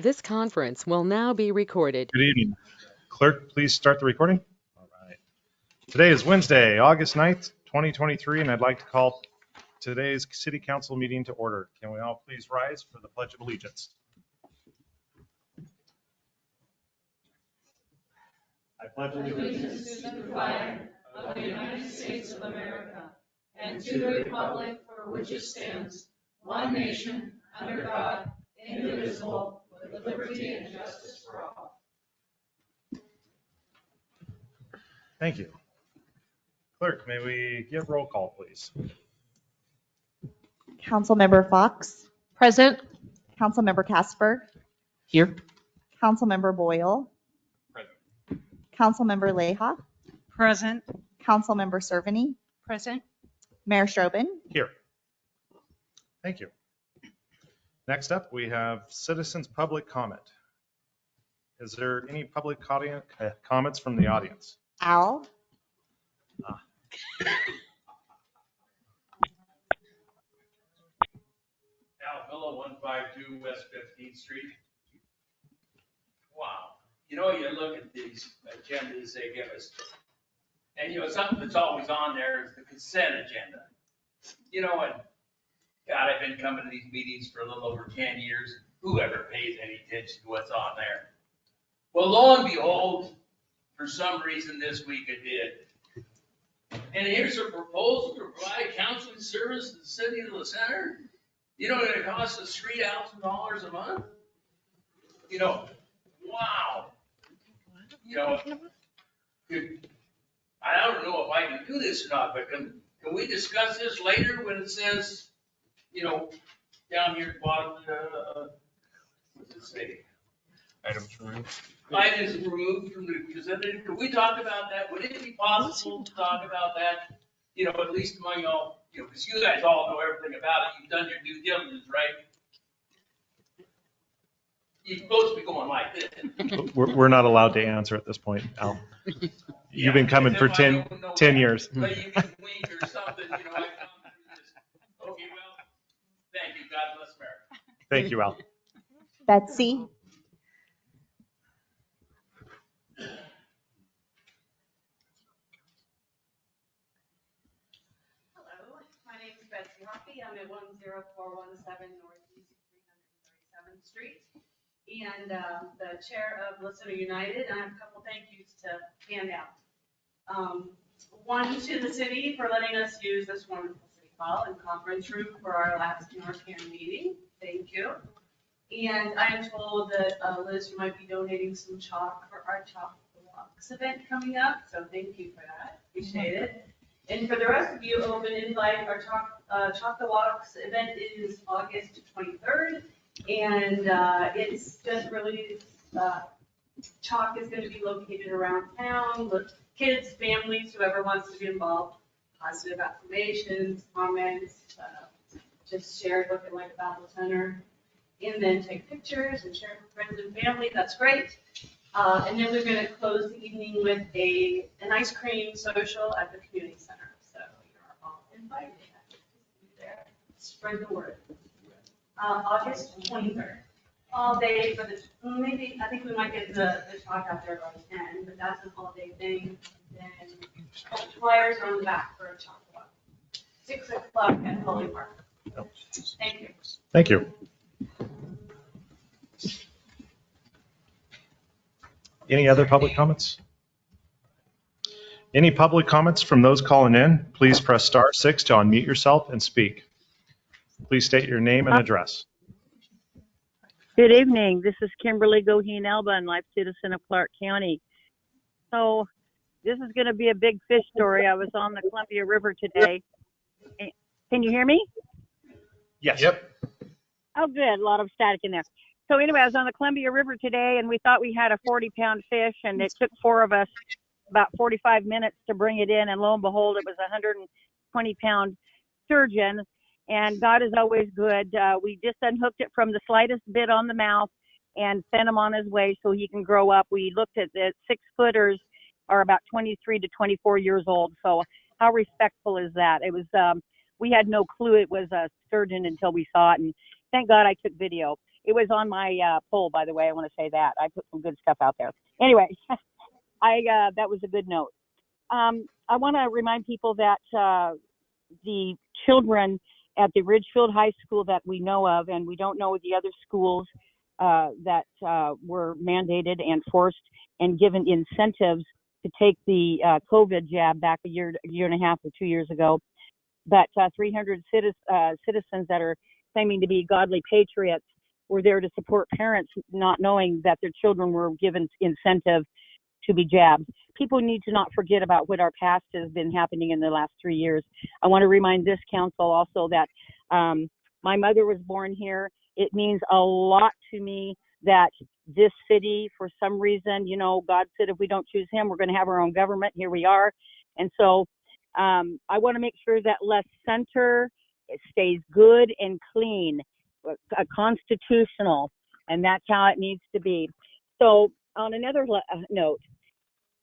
This conference will now be recorded. Good evening. Clerk, please start the recording. All right. Today is Wednesday, August 9th, 2023, and I'd like to call today's City Council meeting to order. Can we all please rise for the Pledge of Allegiance? I pledge allegiance to the flag of the United States of America and to the republic for which it stands, one nation, under God, indivisible, with liberty and justice for all. Thank you. Clerk, may we get roll call, please? Councilmember Fox. Present. Councilmember Kasberg. Here. Councilmember Boyle. Present. Councilmember Leija. Present. Councilmember Cerveny. Present. Mayor Strobin. Here. Thank you. Next up, we have citizens' public comment. Is there any public comments from the audience? Al. Al, 152 West 15th Street. Wow. You know, you look at these agendas they give us, and you know, something that's always on there is the consent agenda. You know, and God, I've been coming to these meetings for a little over 10 years. Whoever pays any attention to what's on there? Well, lo and behold, for some reason this week it did. And here's a proposal to provide counseling service to the city of the center. You know, it costs us $3,000 a month. You know, wow. You know, I don't know if I can do this or not, but can we discuss this later when it says, you know, down here at the bottom, what's it say? Items removed. Items removed from the consent agenda. Could we talk about that? Would it be possible to talk about that? You know, at least among y'all, you know, because you guys all know everything about it. You've done your due diligence, right? You're supposed to be going like this. We're not allowed to answer at this point, Al. You've been coming for 10 years. But you can wink or something, you know, I come through this. Okay, well, thank you. God bless America. Thank you, Al. Betsy. Hello, my name is Betsy Hoppy. I'm at 10417 Northeast 337th Street. And the chair of Listener United. I have a couple thank yous to hand out. One to the city for letting us use this wonderful city hall and conference room for our last NORCAN meeting. Thank you. And I am told that Liz, you might be donating some chalk for our Chalk the Walks event coming up. So thank you for that. Appreciate it. And for the rest of you, open invite. Our Chalk the Walks event is August 23rd. And it's just really, chalk is going to be located around town with kids, families, whoever wants to be involved, positive affirmations, comments, just share what they like about the center, and then take pictures and share with friends and family. That's great. And then we're going to close the evening with an ice cream social at the community center. So you're all invited. Spread the word. August 23rd, all day for the, maybe, I think we might get the talk out there by 10, but that's an all day thing. Then flyers are on the back for a chalk walk. 6 o'clock at Holy Park. Thank you. Thank you. Any other public comments? Any public comments from those calling in? Please press *6 to unmute yourself and speak. Please state your name and address. Good evening. This is Kimberly Goheen Elba, life citizen of Clark County. So this is going to be a big fish story. I was on the Columbia River today. Can you hear me? Yes. Yep. Oh, good. A lot of static in there. So anyway, I was on the Columbia River today, and we thought we had a 40-pound fish, and it took 4 of us about 45 minutes to bring it in, and lo and behold, it was a 120-pound sturgeon. And God is always good. We just unhooked it from the slightest bit on the mouth and sent him on his way so he can grow up. We looked at the 6-footers are about 23 to 24 years old. So how respectful is that? It was, we had no clue it was a sturgeon until we saw it. And thank God I took video. It was on my poll, by the way. I want to say that. I put some good stuff out there. Anyway, that was a good note. I want to remind people that the children at the Ridgefield High School that we know of, and we don't know the other schools that were mandated and forced and given incentives to take the COVID jab back a year and a half or 2 years ago. But 300 citizens that are claiming to be godly patriots were there to support parents, not knowing that their children were given incentive to be jabbed. People need to not forget about what our past has been happening in the last 3 years. I want to remind this council also that my mother was born here. It means a lot to me that this city, for some reason, you know, God said if we don't choose him, we're going to have our own government. Here we are. And so I want to make sure that Les Center stays good and clean, constitutional, and that's how it needs to be. So on another note,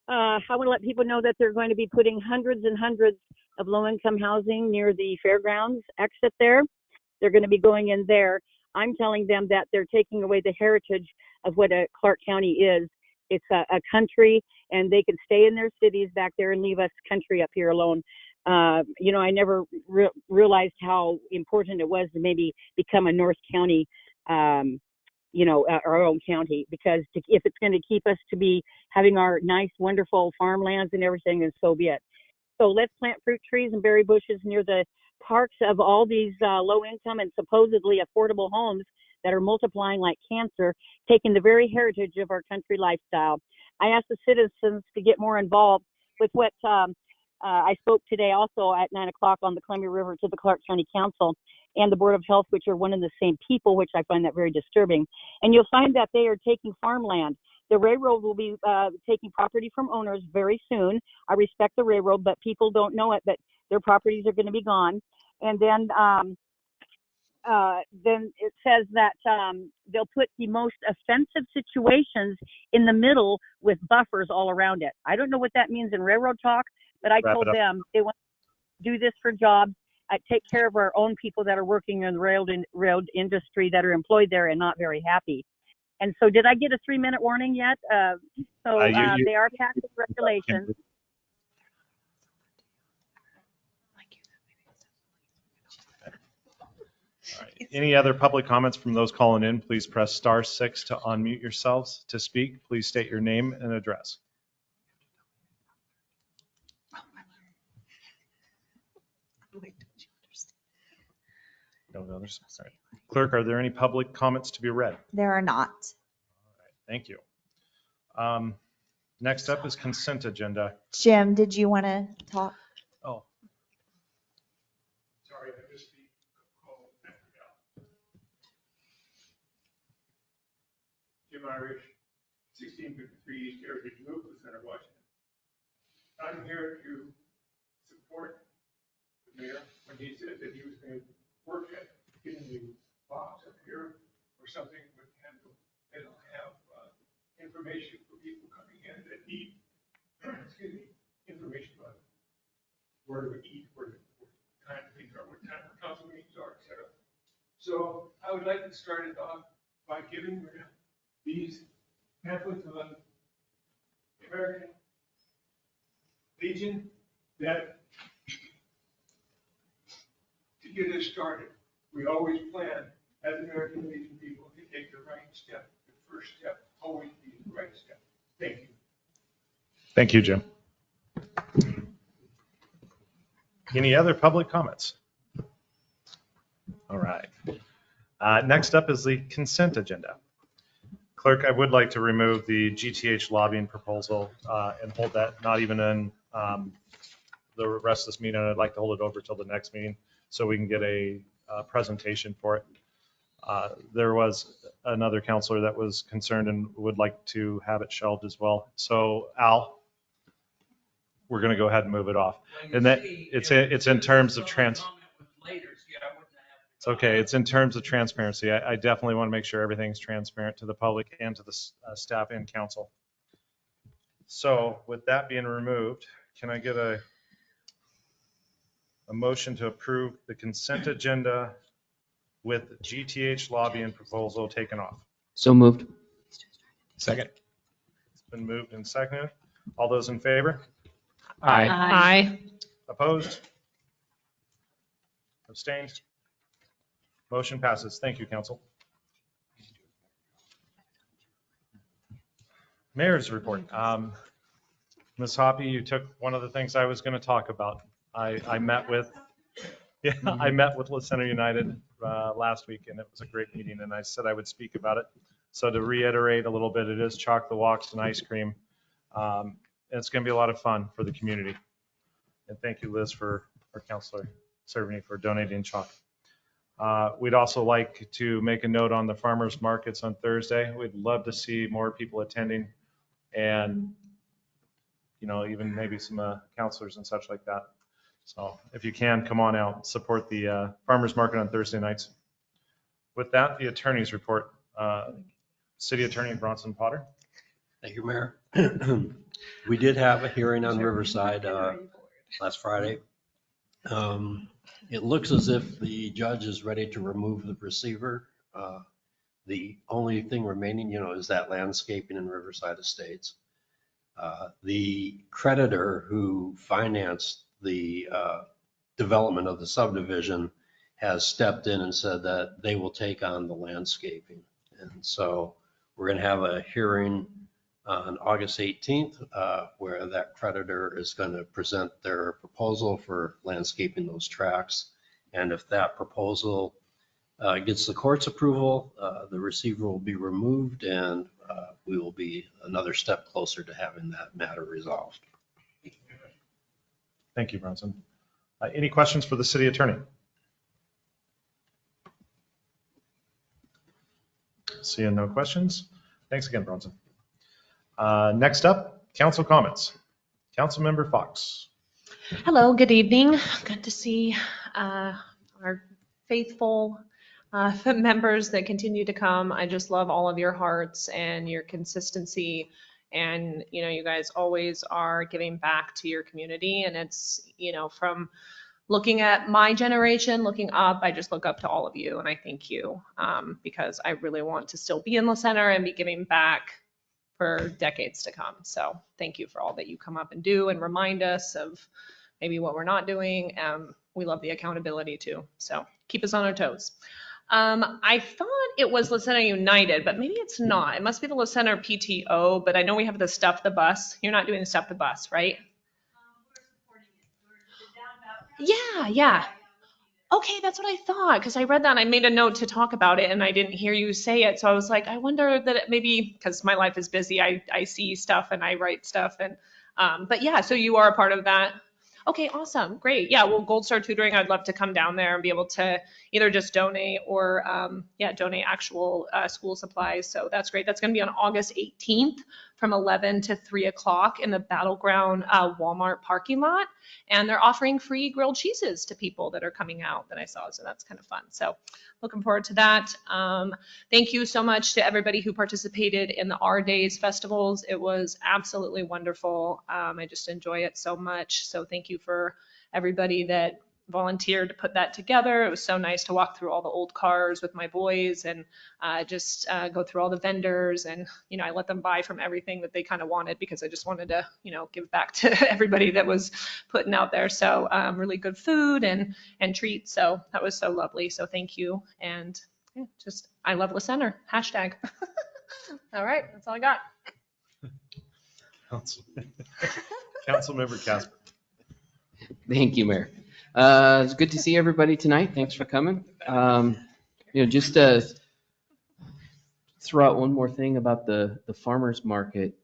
I want to let people know that they're going to be putting hundreds and hundreds of low-income housing near the fairgrounds exit there. They're going to be going in there. I'm telling them that they're taking away the heritage of what a Clark County is. It's a country, and they can stay in their cities back there and leave us country up here alone. You know, I never realized how important it was to maybe become a North County, you know, our own county, because if it's going to keep us to be having our nice, wonderful farmlands and everything, then so be it. So let's plant fruit trees and berry bushes near the parks of all these low-income and supposedly affordable homes that are multiplying like cancer, taking the very heritage of our country lifestyle. I asked the citizens to get more involved with what I spoke today also at 9 o'clock on the Columbia River to the Clark County Council and the Board of Health, which are one and the same people, which I find that very disturbing. And you'll find that they are taking farmland. The railroad will be taking property from owners very soon. I respect the railroad, but people don't know it, but their properties are going to be gone. And then it says that they'll put the most offensive situations in the middle with buffers all around it. I don't know what that means in railroad talk, but I told them they want to do this for jobs, take care of our own people that are working in the rail industry that are employed there and not very happy. And so did I get a 3-minute warning yet? They are passing regulations. All right. Any other public comments from those calling in? Please press *6 to unmute yourselves. To speak, please state your name and address. No others. All right. Clerk, are there any public comments to be read? There are not. All right. Thank you. Next up is consent agenda. Jim, did you want to talk? Oh, Sorry, I missed the call. Jim Irish, 1653 East Heritage Loop, Center, Washington. I'm here to support the mayor when he said that he was going to work at getting the box up here or something with handle. They don't have information for people coming in that need, excuse me, information about where to eat, what kind of things are, what time our council meetings are, et cetera. So I would like to start it off by giving these pamphlets of the American Legion that to get us started. We always plan as American Legion people to take the right step. The first step always be the right step. Thank you. thank you, Jim. Any other public comments? All right. Next up is the consent agenda. Clerk, I would like to remove the GTH lobbying proposal and hold that not even in the rest of this meeting. I'd like to hold it over till the next meeting so we can get a presentation for it. There was another counselor that was concerned and would like to have it shelved as well. So Al, we're going to go ahead and move it off. And that it's in terms of it's okay. It's in terms of transparency. I definitely want to make sure everything's transparent to the public and to the staff and council. So with that being removed, can I get a motion to approve the consent agenda with GTH Lobbying Proposal taken off? So moved. Second. It's been moved and seconded. All those in favor? Aye. Aye. Opposed? Abstained? Motion passes. Thank you, council. Mayor's report. Ms. Hoppy, you took one of the things I was going to talk about. I met with La Center United last week, and it was a great meeting, and I said I would speak about it. So to reiterate a little bit, it is Chalk the Walks and ice cream. And it's going to be a lot of fun for the community. And thank you, Liz, our Councilor Cerveny, for donating chalk. We'd also like to make a note on the farmers markets on Thursday. We'd love to see more people attending, and even maybe some counselors and such like that. So if you can, come on out, support the farmers market on Thursday nights. With that, the attorney's report. City Attorney Bronson Potter. Thank you, Mayor. We did have a hearing on Riverside last Friday. It looks as if the judge is ready to remove the receiver. The only thing remaining, is that landscaping in Riverside Estates. The creditor who financed the development of the subdivision has stepped in and said that they will take on the landscaping. And so we're going to have a hearing on August 18th where that creditor is going to present their proposal for landscaping those tracks. And if that proposal gets the court's approval, the receiver will be removed, and we will be another step closer to having that matter resolved. Thank you, Bronson. Any questions for the city attorney? Seeing no questions. Thanks again, Bronson. Next up, council comments. Councilmember Fox. Hello, good evening. Good to see our faithful members that continue to come. I just love all of your hearts and your consistency. And, you guys always are giving back to your community. And it's, from looking at my generation, looking up, I just look up to all of you. And I thank you because I really want to still be in the center and be giving back for decades to come. So thank you for all that you come up and do and remind us of maybe what we're not doing. We love the accountability too. So keep us on our toes. I thought it was La Center United, but maybe it's not. It must be the La Center PTO, but I know we have the Stuff the Bus. You're not doing the Stuff the Bus, right? Yeah. Okay, that's what I thought, because I read that and I made a note to talk about it and I didn't hear you say it. So I was like, I wonder that it maybe, because my life is busy, I see stuff and I write stuff. And but yeah, so you are a part of that. Okay, awesome, great. Yeah, well, Gold Star Tutoring, I'd love to come down there and be able to either just donate or donate actual school supplies. So that's great. That's going to be on August 18th from 11 to 3 o'clock in the Battleground Walmart parking lot. And they're offering free grilled cheeses to people that are coming out that I saw. So that's kind of fun. So looking forward to that. Thank you so much to everybody who participated in the Our Days festivals. It was absolutely wonderful. I just enjoy it so much. So thank you for everybody that volunteered to put that together. It was so nice to walk through all the old cars with my boys and just go through all the vendors. And, I let them buy from everything that they kind of wanted because I just wanted to, give back to everybody that was putting out there. So really good food and treats. So that was so lovely. So thank you. And I love La Center, #. All right. That's all I got. Councilmember Kasberg. Thank you, Mayor. It's good to see everybody tonight. Thanks for coming. Just to throw out one more thing about the farmers market.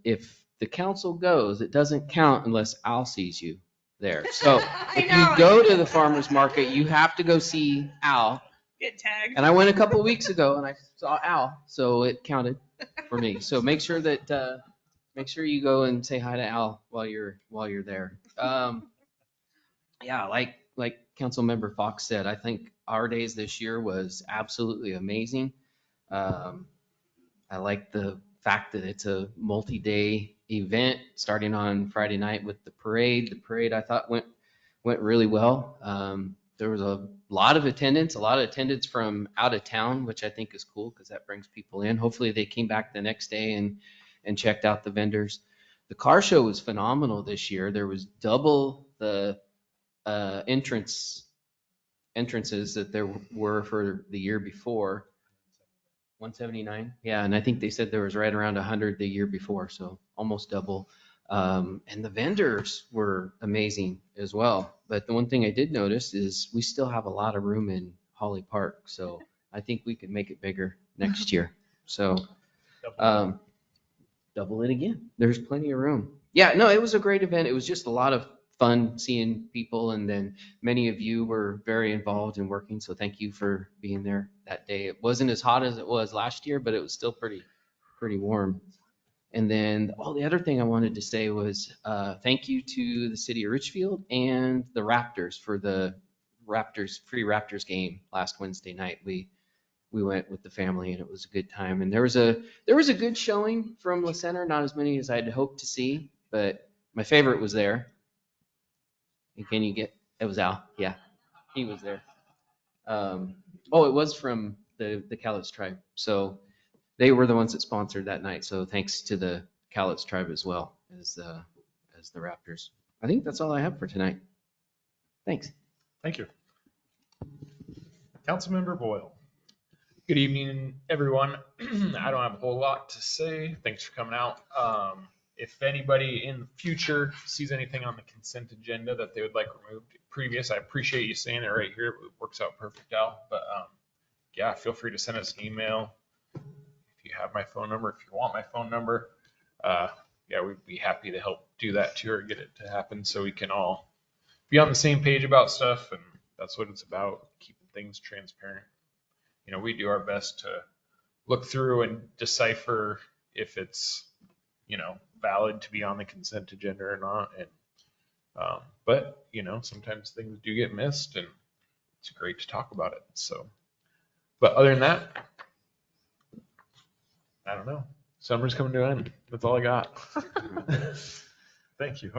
If the council goes, it doesn't count unless Al sees you there. So if you go to the farmers market, you have to go see Al. Get tagged. And I went a couple weeks ago and I saw Al, so it counted for me. So make sure you go and say hi to Al while you're there. Yeah, like Councilmember Fox said, I think Our Days this year was absolutely amazing. I like the fact that it's a multi-day event starting on Friday night with the parade. The parade I thought went really well. there was a lot of attendance from out of town, which I think is cool because that brings people in. Hopefully they came back the next day and checked out the vendors. The car show was phenomenal this year. There was double the entrances that there were for the year before. 179. Yeah. And I think they said there was right around 100 the year before. So almost double. And the vendors were amazing as well. But the one thing I did notice is we still have a lot of room in Holly Park. So I think we could make it bigger next year. So double it again. There's plenty of room. Yeah, no, it was a great event. It was just a lot of fun seeing people. And then many of you were very involved in working. So thank you for being there that day. It wasn't as hot as it was last year, but it was still pretty warm. And then, the other thing I wanted to say was thank you to the city of Richfield and the Raptors for the free Raptors game last Wednesday night. We went with the family and it was a good time. And there was a good showing from La Center, not as many as I'd hoped to see, but my favorite was there. And it was Al. Yeah, he was there. It was from the Cowlitz tribe. So they were the ones that sponsored that night. So thanks to the Cowlitz tribe as well as the Raptors. I think that's all I have for tonight. Thanks. Thank you. Councilmember Boyle. Good evening, everyone. I don't have a whole lot to say. Thanks for coming out. If anybody in the future sees anything on the consent agenda that they would like removed previous, I appreciate you saying it right here. It works out perfect, Al. But yeah, feel free to send us an email. If you have my phone number, if you want my phone number, yeah, we'd be happy to help do that too, or get it to happen so we can all be on the same page about stuff. And that's what it's about, keeping things transparent. You know, we do our best to look through and decipher if it's, valid to be on the consent agenda or not. And, but, sometimes things do get missed and it's great to talk about it. So, but other than that, I don't know. Summer's coming to an end. That's all I got. Thank you.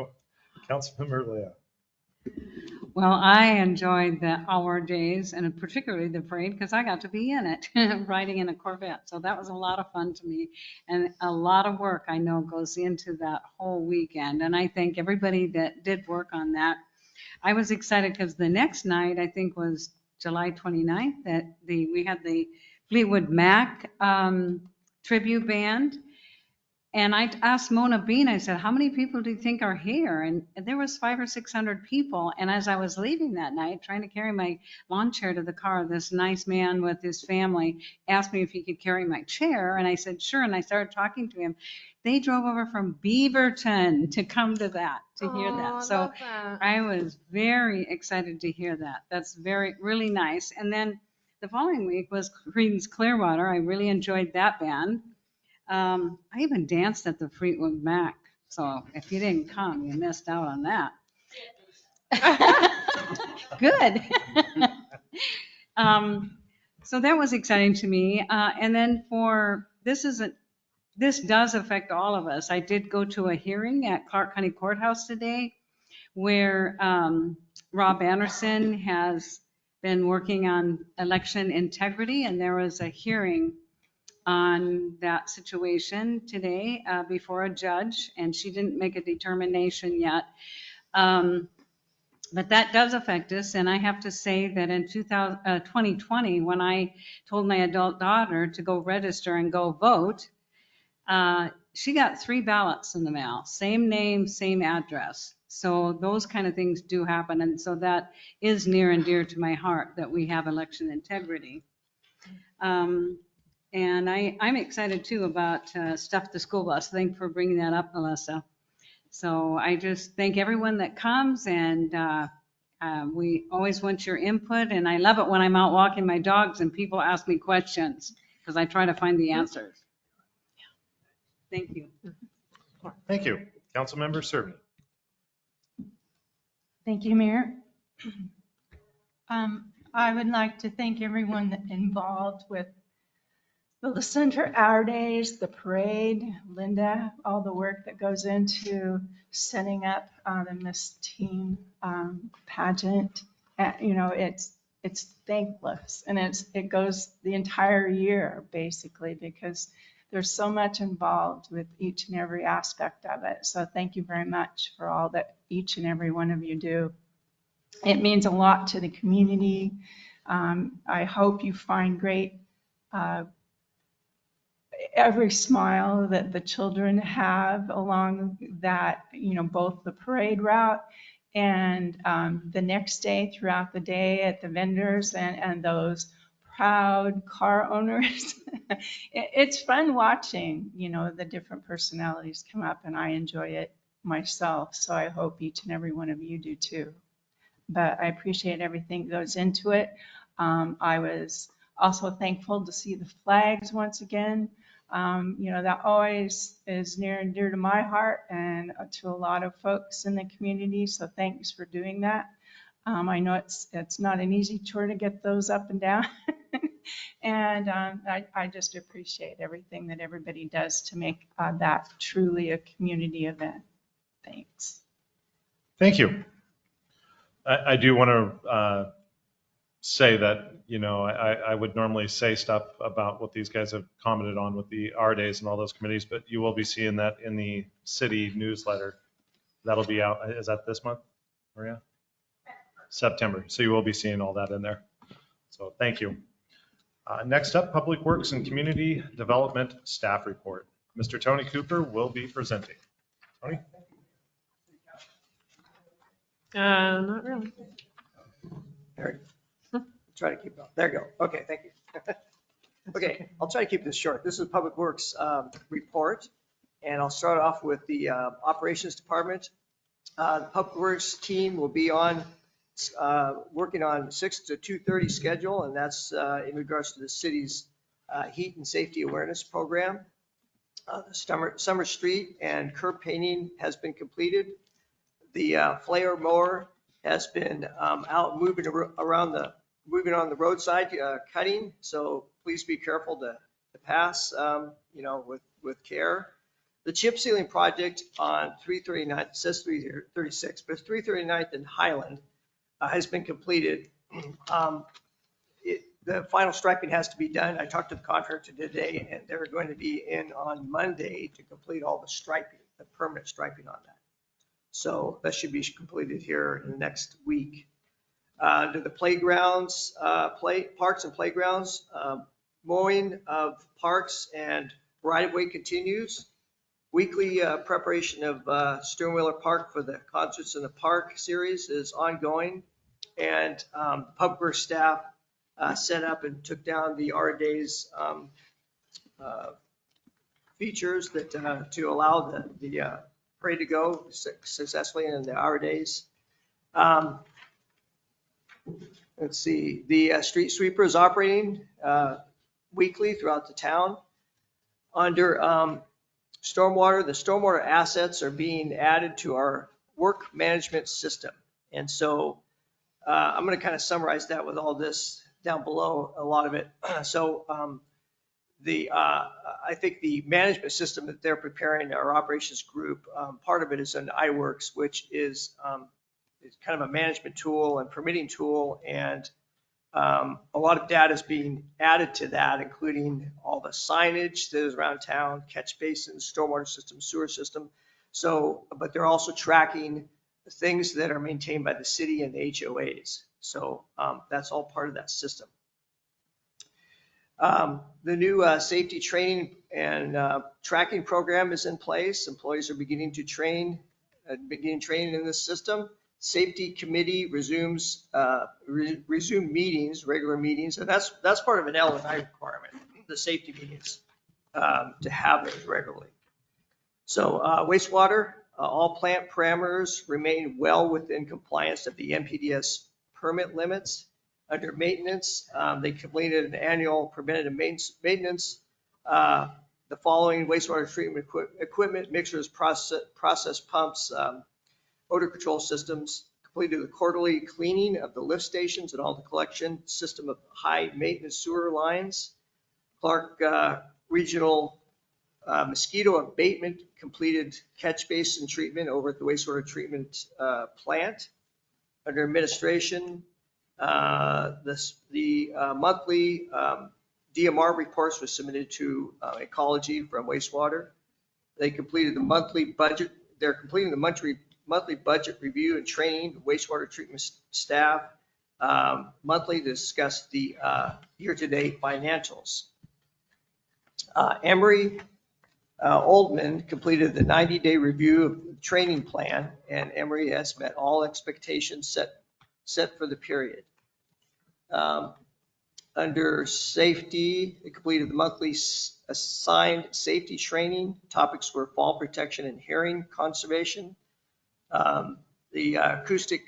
Councilmember Leija. Well, I enjoyed the hour days and particularly the parade because I got to be in it, riding in a Corvette. So that was a lot of fun to me and a lot of work I know goes into that whole weekend. And I thank everybody that did work on that. I was excited because the next night, I think was July 29th, that we had the Fleetwood Mac tribute band. And I asked Mona Bean, I said, how many people do you think are here? And there was 500 or 600 people. And as I was leaving that night, trying to carry my lawn chair to the car, this nice man with his family asked me if he could carry my chair. And I said, sure. And I started talking to him. They drove over from Beaverton to come to that, to hear that. So I was very excited to hear that. That's really nice. And then the following week was Creedence Clearwater. I really enjoyed that band. I even danced at the Fleetwood Mac. So if you didn't come, you missed out on that. Good. So that was exciting to me. And then this does affect all of us. I did go to a hearing at Clark County Courthouse today where Rob Anderson has been working on election integrity, and there was a hearing on that situation today before a judge, and she didn't make a determination yet. But that does affect us, and I have to say that in 2020, when I told my adult daughter to go register and go vote, she got 3 ballots in the mail, same name, same address. So those kind of things do happen, and so that is near and dear to my heart, that we have election integrity. And I'm excited too about Stuff the School Bus. Thanks for bringing that up, Melissa. So I just thank everyone that comes, and we always want your input. And I love it when I'm out walking my dogs and people ask me questions because I try to find the answers. Thank you. Thank you. Councilmember Cerveny. Thank you, Mayor. I would like to thank everyone that involved with the Center Hour Days, the parade, Linda, all the work that goes into setting up the Miss Teen pageant You know, it's thankless, and it goes the entire year basically, because there's so much involved with each and every aspect of it. So thank you very much for all that each and every one of you do. It means a lot to the community. I hope you find great every smile that the children have along that, you know, both the parade route and the next day throughout the day at the vendors and those proud car owners. It's fun watching, you know, the different personalities come up, and I enjoy it myself. So I hope each and every one of you do too. But I appreciate everything that goes into it. I was also thankful to see the flags once again. You know, that always is near and dear to my heart and to a lot of folks in the community. So thanks for doing that. I know it's not an easy chore to get those up and down. And I just appreciate everything that everybody does to make that truly a community event. Thanks. Thank you. I do want to say that, you know, I would normally say stuff about what these guys have commented on with the R days and all those committees, but you will be seeing that in the city newsletter. That'll be out. Is that this month, Maria? September. So you will be seeing all that in there. So thank you. Next up, Public Works and Community Development Staff Report. Mr. Tony Cooper will be presenting. Tony? Not really. There. Try to keep it up. There you go. Okay, thank you. Okay, I'll try to keep this short. This is Public Works report, and I'll start off with the Operations Department. The Public Works team will be on working on 6 to 2:30 schedule, and that's in regards to the city's heat and safety awareness program. Summer Street and curb painting has been completed. The flare mower has been out moving on the roadside cutting, so please be careful to pass, you know, with care. The chip sealing project on 339, it says 336, but it's 339th and Highland has been completed. The final striping has to be done. I talked to the contractor today, and they're going to be in on Monday to complete all the striping, the permanent striping on that. So that should be completed here in the next week. To the playgrounds, parks and playgrounds, mowing of parks and right-of-way continues. Weekly preparation of Stern Wheeler Park for the Concerts in the Park series is ongoing. And Public Works staff set up and took down the R Days features that to allow the parade to go successfully in the R Days. Let's see, the street sweeper is operating weekly throughout the town. Under stormwater, the stormwater assets are being added to our work management system. And so I'm going to kind of summarize that with all this down below, a lot of it. So I think the management system that they're preparing, our operations group, part of it is an iWorks, which is it's kind of a management tool and permitting tool, and a lot of data is being added to that, including all the signage that is around town, catch basins, stormwater system, sewer system. So, but they're also tracking the things that are maintained by the city and the HOAs. So that's all part of that system. The new safety training and tracking program is in place. Employees are beginning to train, training in this system. Safety committee resume meetings, regular meetings, and that's part of an L&I requirement, the safety meetings, to have those regularly. So wastewater, all plant parameters remain well within compliance of the NPDES permit limits. Under maintenance, they completed an annual preventative maintenance. The following wastewater treatment equipment, mixers, process pumps, odor control systems, completed the quarterly cleaning of the lift stations and all the collection system of high maintenance sewer lines. Clark Regional mosquito abatement completed catch basin treatment over at the wastewater treatment plant. Under administration, The monthly DMR reports were submitted to Ecology from wastewater. They completed the monthly budget. They're completing the monthly budget review and training wastewater treatment staff monthly to discuss the year-to-date financials. Emery Oldman completed the 90-day review of the training plan, and Emery has met all expectations set for the period. Under safety, it completed the monthly assigned safety training. Topics were fall protection and hearing conservation. The acoustic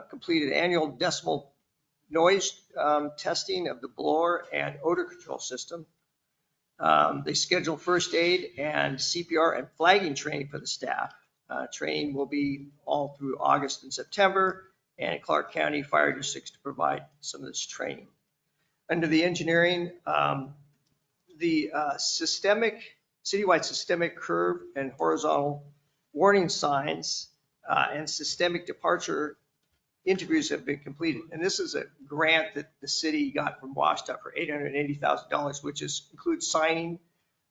completed annual decibel noise testing of the blower and odor control system. They scheduled first aid and CPR and flagging training for the staff. Training will be all through August and September, and Clark County Fire Districts to provide some of this training. Under the engineering, the citywide systemic curve and horizontal warning signs and systemic departure interviews have been completed. And this is a grant that the city got from WashDOT for $880,000, which includes signing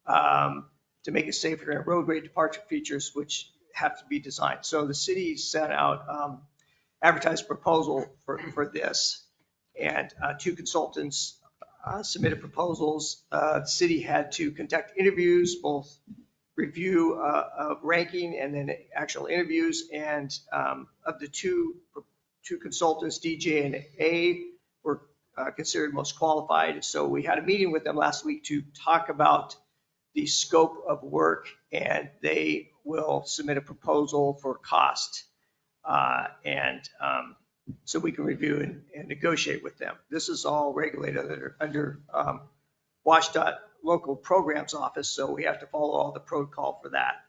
to make it safer and roadway departure features, which have to be designed. So the city sent out advertised proposal for this, and two consultants submitted proposals. The city had to conduct interviews, both review ranking and then actual interviews. And of the two consultants, DJ and A, were considered most qualified. So we had a meeting with them last week to talk about the scope of work, and they will submit a proposal for cost. So we can review and negotiate with them. This is all regulated under WashDOT local programs office, so we have to follow all the protocol for that.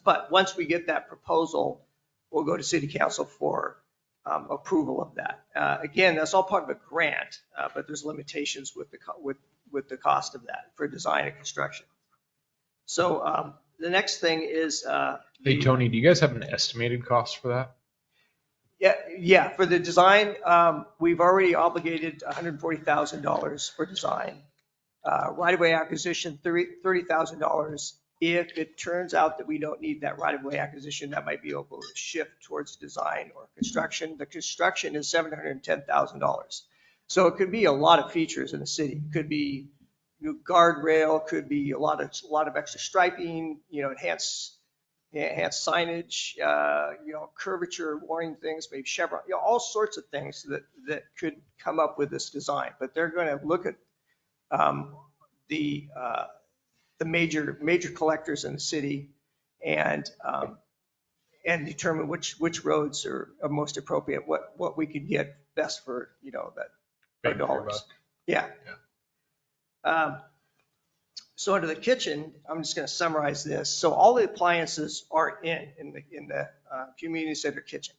But once we get that proposal, we'll go to city council for approval of that. Again, that's all part of a grant, but there's limitations with the cost of that for design and construction. So the next thing is. Hey, Tony, do you guys have an estimated cost for that? Yeah. For the design, we've already obligated $140,000 for design. Right-of-way acquisition, $30,000. If it turns out that we don't need that right-of-way acquisition, that might be able to shift towards design or construction. The construction is $710,000. So it could be a lot of features in the city. It could be guardrail, could be a lot of extra striping, enhanced signage, curvature warning things, maybe chevron, all sorts of things that could come up with this design. But they're going to look at the major collectors in the city and determine which roads are most appropriate, what we could get best for that dollars. Yeah. So under the kitchen, I'm just going to summarize this. So all the appliances are in the community center kitchen.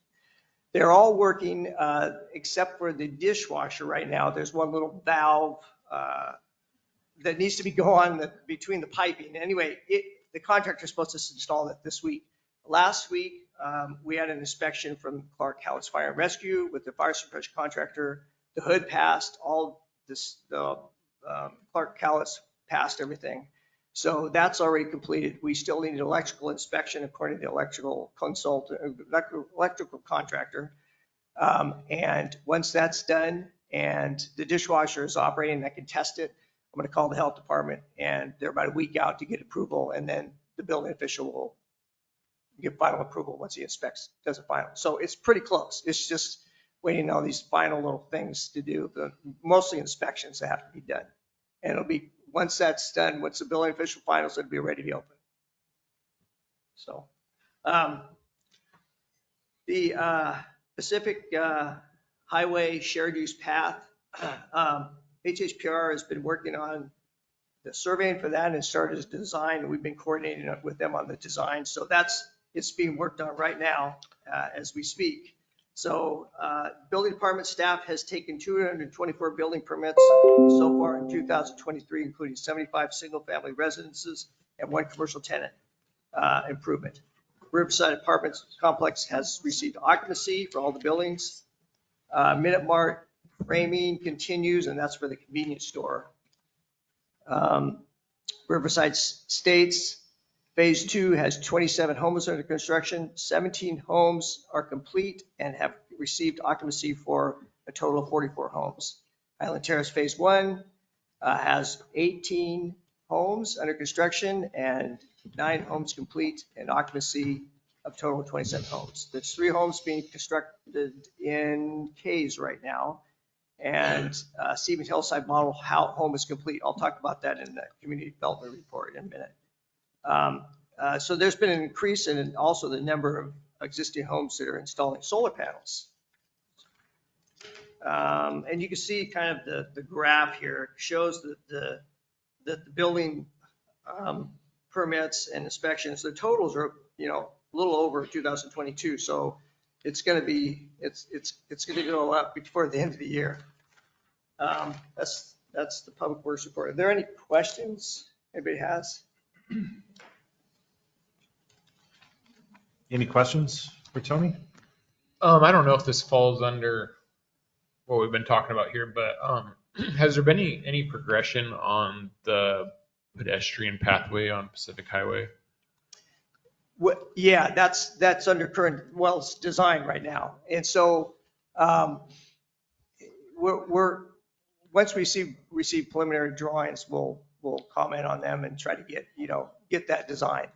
They're all working except for the dishwasher right now. There's one little valve that needs to be going between the piping. Anyway, the contractor's supposed to install it this week. Last week, we had an inspection from Clark County Fire and Rescue with the fire suppression contractor. The hood passed, Clark Callis passed everything. So that's already completed. We still need an electrical inspection according to the electrical contractor. And once that's done and the dishwasher is operating, I can test it. I'm going to call the health department, and they're about a week out to get approval. And then the building official will give final approval once he does a final. So it's pretty close. It's just waiting on all these final little things to do, mostly inspections that have to be done. And it'll be, once that's done, once the building official finals, it'll be ready to open. So the Pacific Highway Shared Use Path, HHPR has been working on the surveying for that and started his design. And we've been coordinating with them on the design. So it's being worked on right now as we speak. So building department staff has taken 224 building permits so far in 2023, including 75 single family residences and 1 commercial tenant improvement. Riverside Apartments Complex has received occupancy for all the buildings. Minute Mart framing continues, and that's for the convenience store. Riverside States, Phase 2 has 27 homes under construction. 17 homes are complete and have received occupancy for a total of 44 homes. Highland Terrace Phase 1 has 18 homes under construction and 9 homes complete and occupancy of total of 27 homes. There's 3 homes being constructed in K's right now. And Stevens Hillside Model Home is complete. I'll talk about that in the community development report in a minute. So there's been an increase in also the number of existing homes that are installing solar panels. And you can see kind of the graph here shows that the building permits and inspections, the totals are, a little over 2022. So it's going to be, it's going to go up before the end of the year. That's the public works report. Are there any questions anybody has? Any questions for Tony? I don't know if this falls under what we've been talking about here, but has there been any progression on the pedestrian pathway on Pacific Highway? Yeah, that's under current, it's design right now. And so we're once we receive preliminary drawings, we'll comment on them and try to get that design.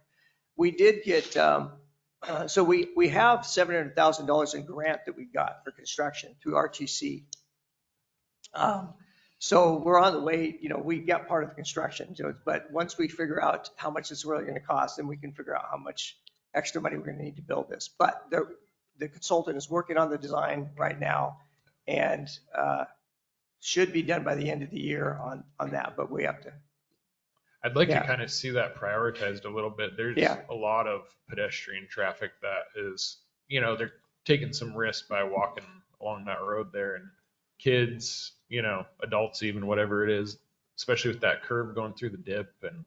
We did get, so we have $700,000 in grant that we got for construction through RTC. So we're on the way, we got part of the construction, but once we figure out how much it's really going to cost, then we can figure out how much extra money we're going to need to build this. But the consultant is working on the design right now and should be done by the end of the year on that, but we have to. I'd like to kind of see that prioritized a little bit. There's a lot of pedestrian traffic that is, they're taking some risk by walking along that road there, and kids, adults even, whatever it is, especially with that curve going through the dip. And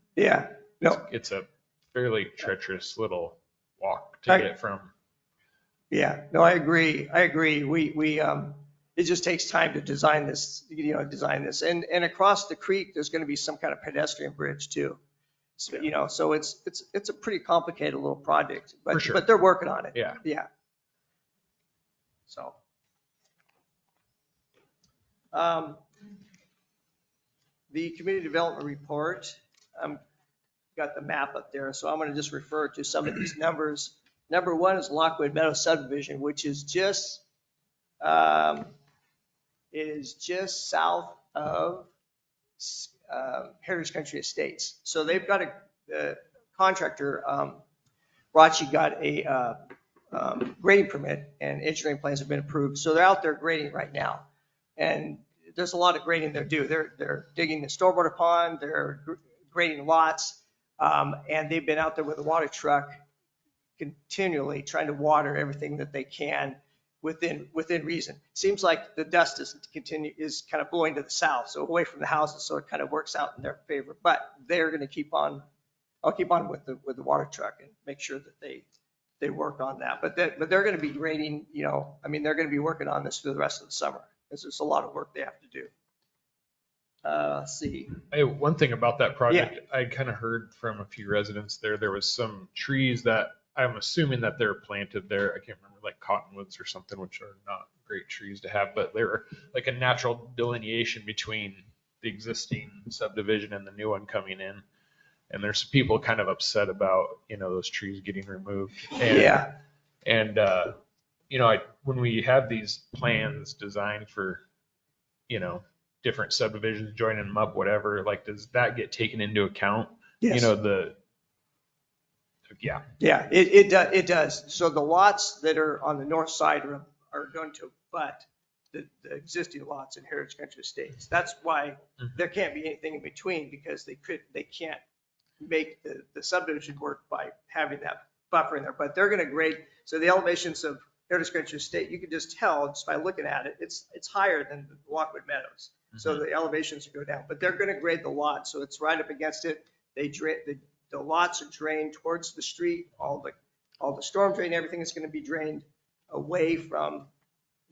it's a fairly treacherous little walk to get from. Yeah, no, I agree. We it just takes time to design this, and across the creek, there's going to be some kind of pedestrian bridge too. So, so it's a pretty complicated little project, but they're working on it. Yeah. So. The community development report, got the map up there, so I'm going to just refer to some of these numbers. Number 1 is Lockwood Meadow subdivision, which is just south of Heritage Country Estates. So they've got a contractor, Rachi got a grading permit, and engineering plans have been approved. So they're out there grading right now, and there's a lot of grading they're doing. They're digging the stormwater pond, they're grading lots, and they've been out there with a water truck continually trying to water everything that they can within reason. Seems like the dust is kind of blowing to the south, so away from the houses, so it kind of works out in their favor. But they're going to keep on. I'll keep on with the water truck and make sure that they work on that. But they're going to be grading. They're going to be working on this for the rest of the summer. There's a lot of work they have to do. Let's see. Hey, one thing about that project, I kind of heard from a few residents there was some trees that I'm assuming that they're planted there. I can't remember, like cottonwoods or something, which are not great trees to have, but they're like a natural delineation between the existing subdivision and the new one coming in. And there's people kind of upset about, those trees getting removed. And when we have these plans designed for, different subdivisions, joining them up, whatever, like, does that get taken into account? Yes. It does. So the lots that are on the north side are going to abut the existing lots in Heritage Country Estates. That's why there can't be anything in between, because they can't make the subdivision work by having that buffer in there. But they're going to grade. So the elevations of Heritage Country Estate, you can just tell just by looking at it, it's higher than the Lockwood Meadows. So the elevations go down, but they're going to grade the lot. So it's right up against it. They the lots are drained towards the street. All the storm drain, everything is going to be drained away from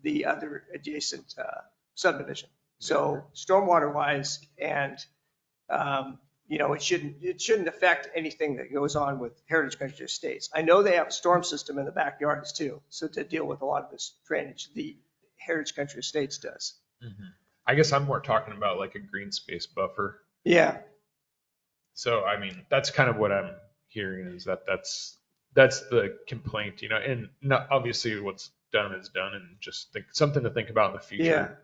the other adjacent subdivision. So stormwater wise and, it shouldn't affect anything that goes on with Heritage Country Estates. I know they have a storm system in the backyards too. So to deal with a lot of this drainage, the Heritage Country Estates does. Mm-hmm. I guess I'm more talking about like a green space buffer. Yeah. So, I mean, that's kind of what I'm hearing is that's the complaint, and not, obviously what's done is done and just something to think about in the future,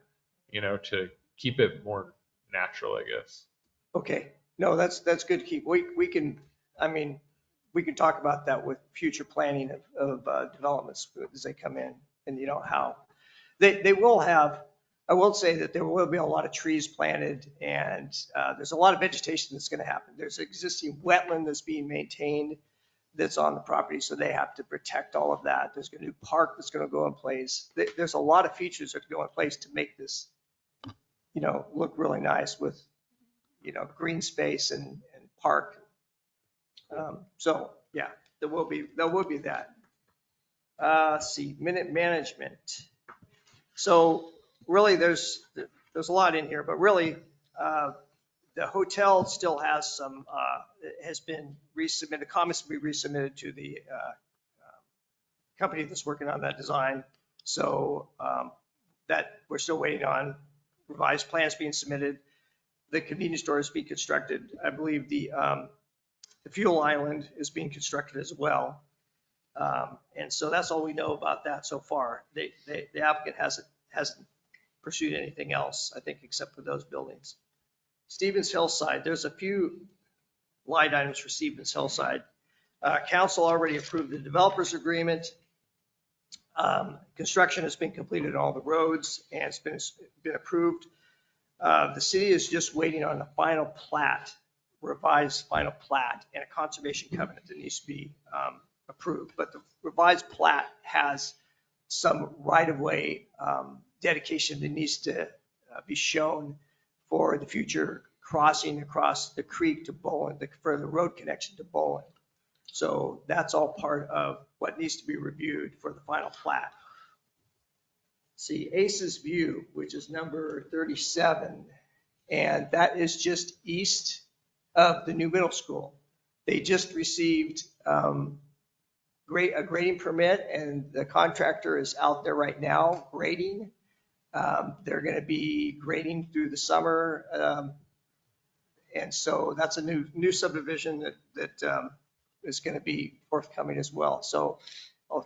to keep it more natural, I guess. Okay. No, that's good to keep. We can talk about that with future planning of developments as they come in and how they will have, I will say that there will be a lot of trees planted and there's a lot of vegetation that's going to happen. There's an existing wetland that's being maintained that's on the property, so they have to protect all of that. There's a new park that's going to go in place. There's a lot of features that go in place to make this, look really nice with, green space and park. So yeah, there will be that. Let's see, minute management. So really there's a lot in here, but really the hotel still has some, has been resubmitted, comments will be resubmitted to the company that's working on that design. So that we're still waiting on revised plans being submitted. The convenience store is being constructed. I believe the fuel island is being constructed as well. And so that's all we know about that so far. The applicant hasn't pursued anything else, I think, except for those buildings. Stevens Hillside, there's a few line items for Stevens Hillside. Council already approved the developers agreement. Construction has been completed on all the roads and it's been approved. The city is just waiting on the final plat, revised final plat, and a conservation covenant that needs to be approved. But the revised plat has some right-of-way dedication that needs to be shown for the future crossing across the creek to Boyle, for the road connection to Boyle. So that's all part of what needs to be reviewed for the final plat. See, Ace's View, which is number 37, and that is just east of the new middle school. They just received a grading permit, and the contractor is out there right now grading. They're going to be grading through the summer, and so that's a new subdivision that is going to be forthcoming as well. So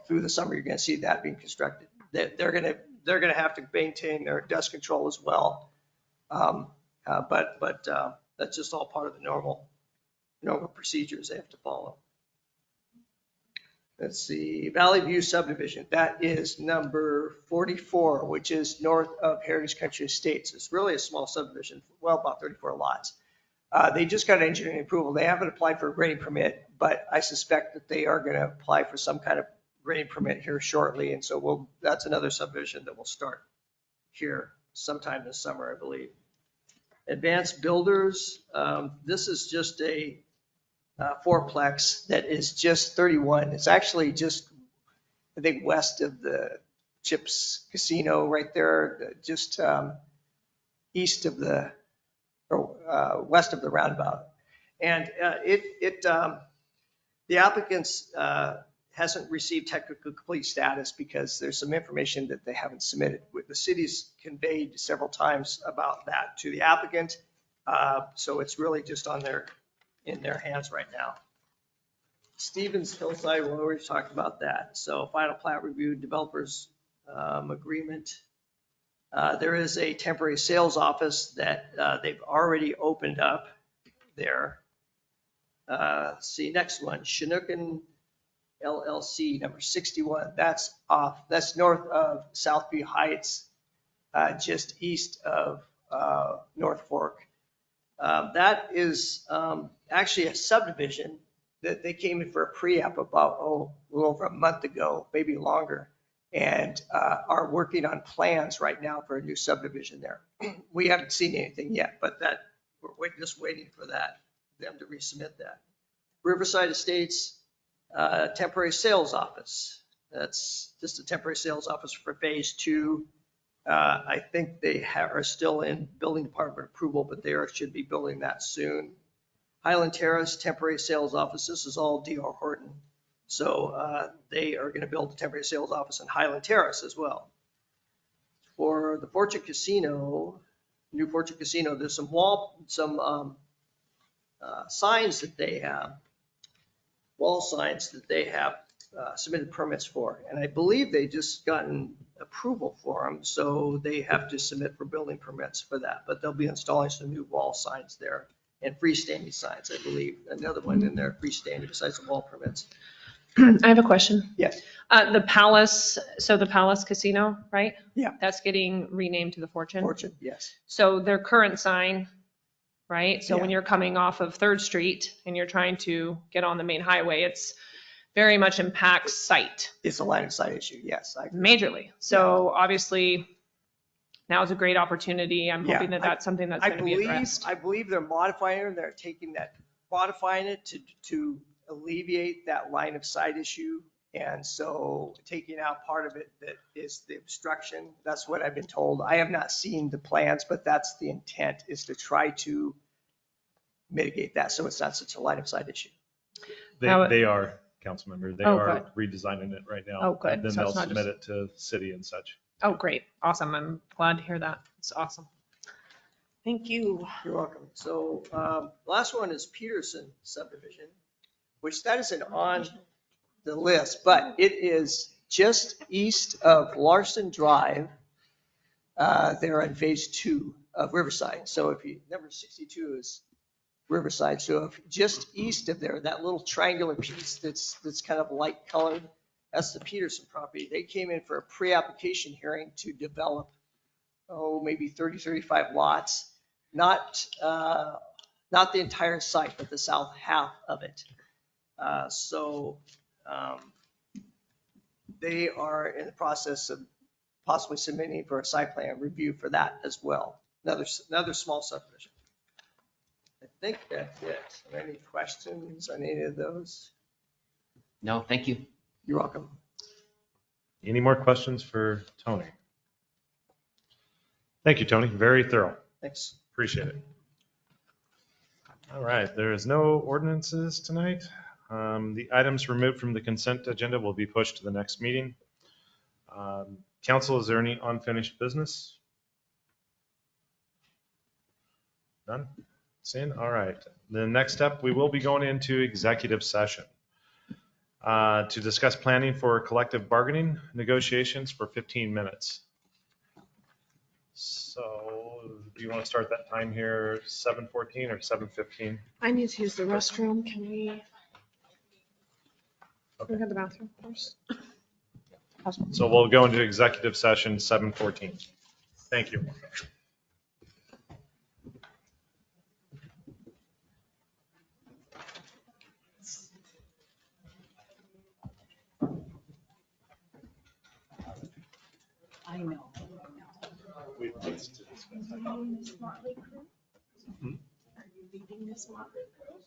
through the summer, you're going to see that being constructed. They're going to have to maintain their dust control as well, but that's just all part of the normal procedures they have to follow. Let's see, Valley View subdivision. That is number 44, which is north of Heritage Country Estates. It's really a small subdivision, well, about 34 lots. They just got engineering approval. They haven't applied for a grading permit, but I suspect that they are going to apply for some kind of grading permit here shortly. And so that's another subdivision that will start here sometime this summer, I believe. Advanced Builders. This is just a fourplex that is just 31. It's actually just, I think, west of the Chips Casino right there, just east of the, or west of the roundabout. And the applicants hasn't received technical complete status because there's some information that they haven't submitted. The city's conveyed several times about that to the applicant. So it's really just in their hands right now. Stevens Hillside, we already talked about that. So final plat review, developers agreement. There is a temporary sales office that they've already opened up there. See, next one, Chinookan LLC, number 61. That's north of Southview Heights, just east of North Fork. That is actually a subdivision that they came in for a pre-app about, a little over a month ago, maybe longer, and are working on plans right now for a new subdivision there. We haven't seen anything yet, but we're just waiting for them to resubmit that. Riverside Estates, temporary sales office. That's just a temporary sales office for phase 2. I think they are still in building department approval, but they should be building that soon. Highland Terrace, temporary sales office. This is all D.R. Horton. So they are going to build a temporary sales office in Highland Terrace as well. For the Fortune Casino, new Fortune Casino, there's some signs that they have, wall signs that they have submitted permits for. And I believe they just gotten approval for them, so they have to submit for building permits for that. But they'll be installing some new wall signs there and freestanding signs, I believe. Another one in there, freestanding besides the wall permits. I have a question. Yes. The Palace, so the Palace Casino, right? Yeah. That's getting renamed to the Fortune. Fortune, yes. So their current sign, right? So when Yeah. you're coming off of 3rd Street and you're trying to get on the main highway, it's very much impacts sight. It's a line of sight issue, yes. Majorly. So obviously now is a great opportunity. I'm Yeah, hoping that that's something that's going to be addressed. I believe they're modifying it. They're modifying it to alleviate that line of sight issue. And so taking out part of it that is the obstruction, that's what I've been told. I have not seen the plans, but that's the intent, is to try to mitigate that so it's not such a line of sight issue. They are, Councilmember, they Oh, are redesigning it right now. Oh, good. And then So they'll it's not submit just- it to city and such. Oh, great. Awesome. I'm glad to hear that. It's awesome. Thank you. You're welcome. So last one is Peterson subdivision, which that isn't on the list, but it is just east of Larson Drive. They're in phase 2 of Riverside. So if you, number 62 is Riverside. So if just east of there, that little triangular piece that's kind of light colored, that's the Peterson property. They came in for a pre-application hearing to develop, maybe 30, 35 lots. Not the entire site, but the south half of it. They are in the process of possibly submitting for a site plan review for that as well. Another small subdivision. I think that's it. Are there any questions on any of those? No, thank you. You're welcome. Any more questions for Tony? Thank you, Tony. Very thorough. Thanks. Appreciate it. All right, there is no ordinances tonight. The items removed from the consent agenda will be pushed to the next meeting. Council, is there any unfinished business? None? Seeing? All right. The next step, we will be going into executive session to discuss planning for collective bargaining negotiations for 15 minutes. So do you want to start that time here, 7:14 or 7:15? I need to use the restroom. Can we? Okay. Can we go to the bathroom first? So we'll go into executive session 7:14. Thank you. I know. We've placed to discuss. Are you leaving this motley crew? Are you leaving this motley crew?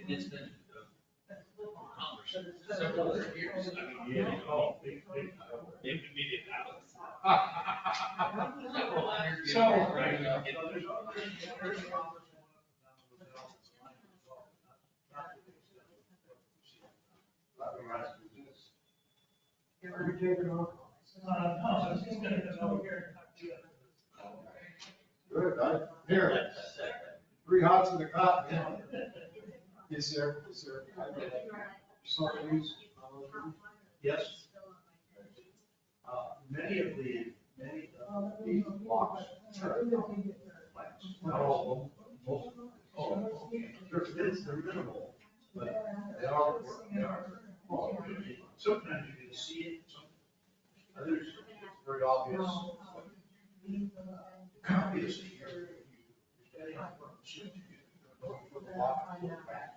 it's been several years. Good, here, 3 hots in the cot. Yes, sir, yes, sir. Yes. Many of these blocks are plants. Not all of them, most. They're minimal, but they are. Sometimes you can see it, others, it's very obvious. Obviously, you're standing in front of the ship, for the block, back.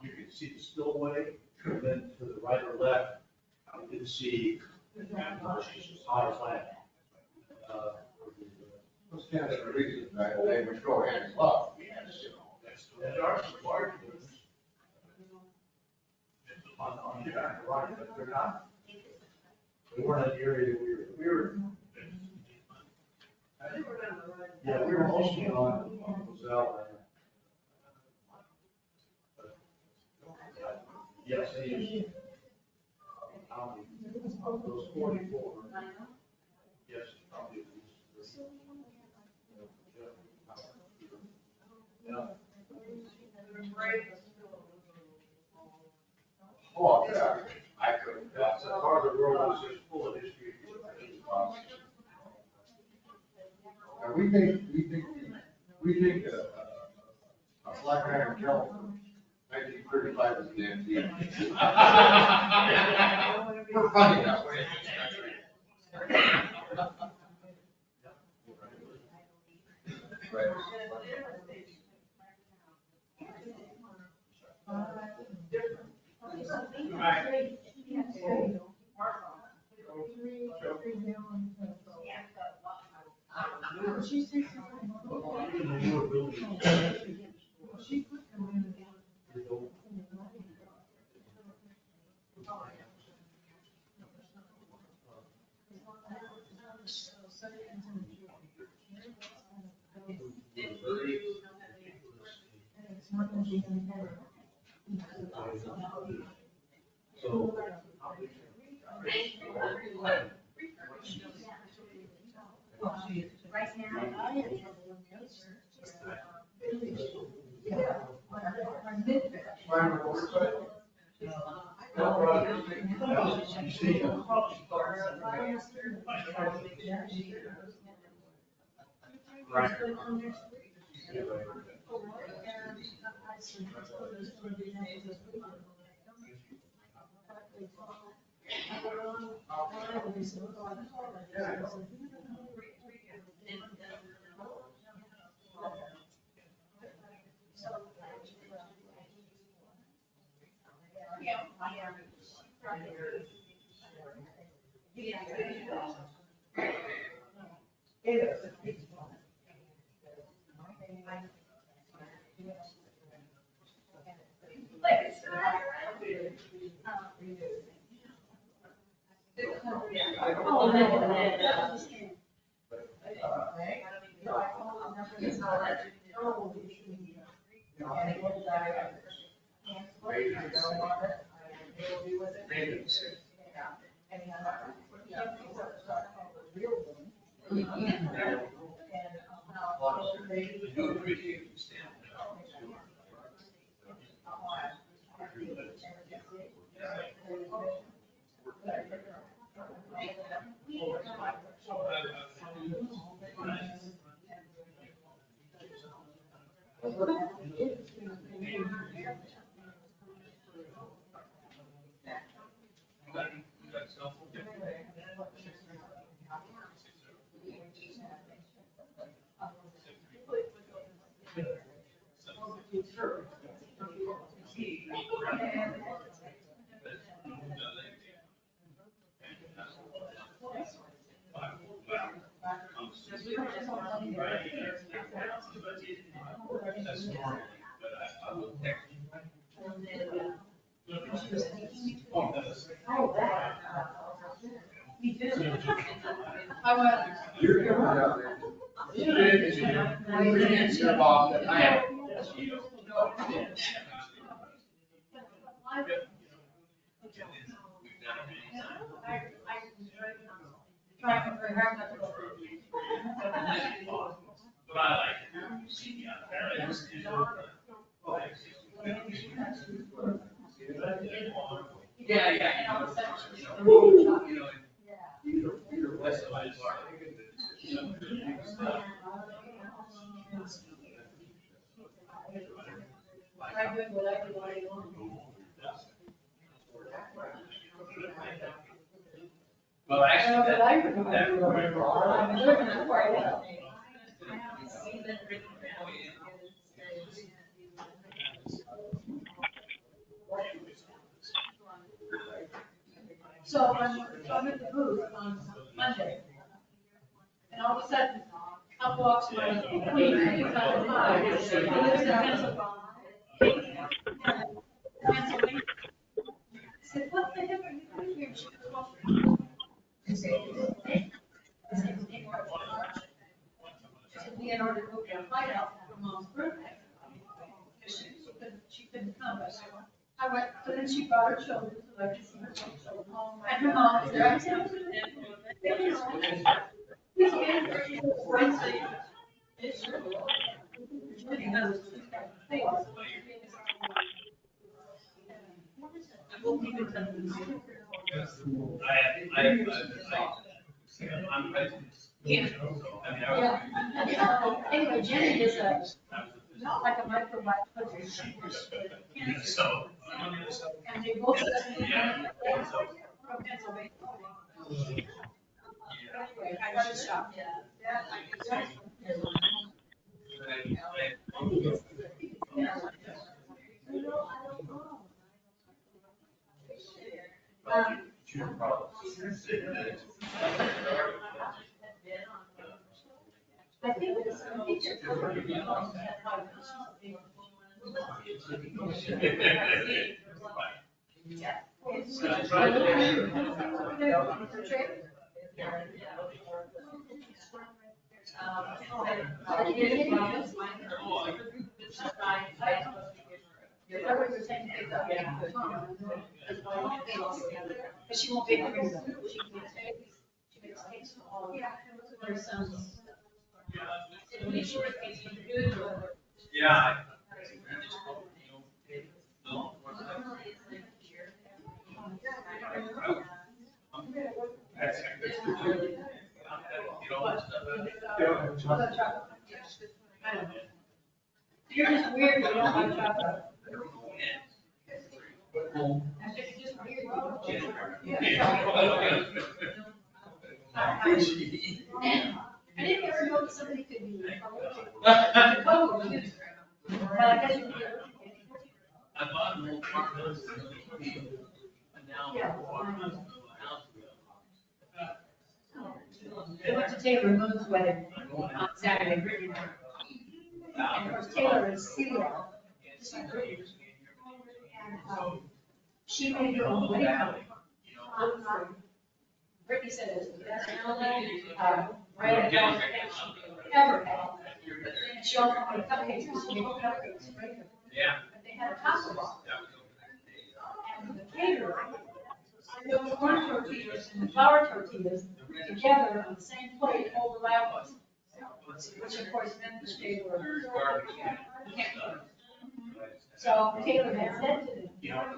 You can see the spillway, and then to the right or left, you can see hot land. Those kind of reasons, right? They would go hand in glove. There are some large ones on the back right, but they're not. They weren't in the area that we were. Yeah, we were mostly on Moselle. Yes, they used. Those 44. Yes, probably. Yeah. Oh, yeah. I could. That's a part of the world that's just full of history. And we think a black iron kiln from 1935 is the antique. We're funny that way. Right. He did. I went. You're coming out there. You did, because you're off that I. Trying very hard not to go. But I like it. Yeah, yeah. I do what everybody wants. Well, actually, But I remember. I'm doing it quite well. So I'm at the booth on Monday. And all of a sudden, up walks my queen, he lives in Pennsylvania. Pennsylvania. I said, what the heck are you doing here? She goes, well, I said, we had already booked a flight out for Mom's birthday. She couldn't come. I went, so then she brought her children, so I could see her children. And her mom was there. I said, anyway, Jenny is not like a microbiome. And they both from Pennsylvania. Anyway, I got to stop. I think it's a picture. She won't be able to. Yeah. You're just weird, you don't like chocolate. It's just weird. I didn't ever know that somebody could be. But I guess you. I bought an old farmhouse. And now. I went to Taylor Moon's wedding on Saturday. And of course Taylor is Celia. And she made her own wedding cake. Brittany said it was the best red velvet cake she ever had. And she also made cupcakes, because she made cupcakes, right? Yeah. But they had a taco bar. And the caterer, the corn tortillas and the flour tortillas together on the same plate overlapped. Which of course meant that they were. So Taylor had said to them,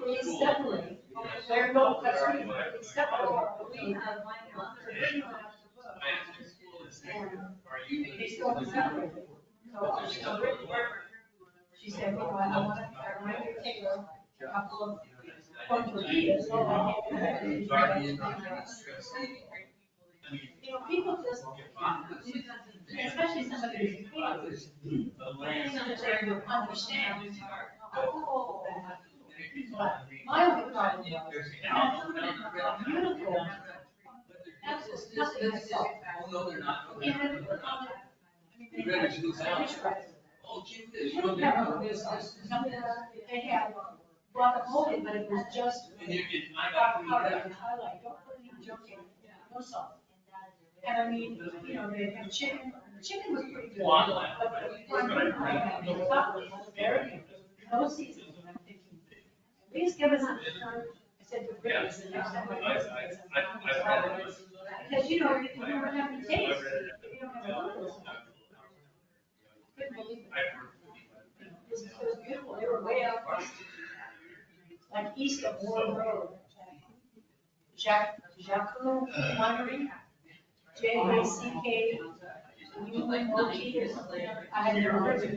please separate. There go, that's right, please separate. We have and they still haven't separated. So she said, well, I want to give Taylor a couple of corn tortillas. You know, people just, especially somebody who's a caterer, they don't understand. Oh, but my only problem was, beautiful, absolutely nothing I saw. And they had guacamole, but it was just avocado and highlight. Don't put any junk in it. no salt. And I mean, you know, they had chicken, chicken was pretty good. One. Very good. No seasoning, I'm thinking, please give us a. I said, the next time I have because, you know, you never have any taste. You don't have a little. Couldn't believe it. This was beautiful, they were way out west. Like east of Boyle Road. Jacques Winery, JACK. I had never heard of it.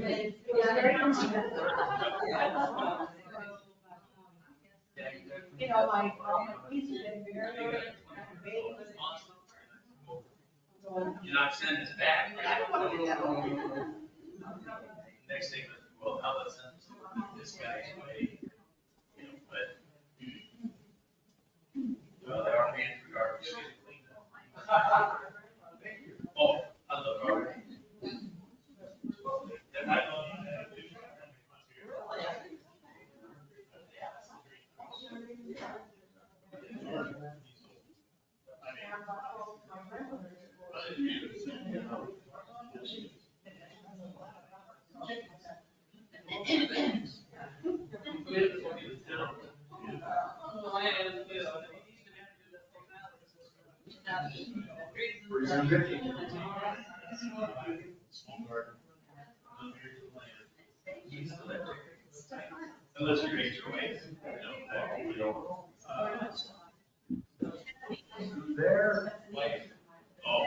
It was very interesting. You know, like, these have been very, You're not sending us back. I don't want to do that. Next thing, well, how about send this guy's way? You know, but. Well, they are paying for garbage. Oh, I love garbage. Unless you're HOA. There. Oh.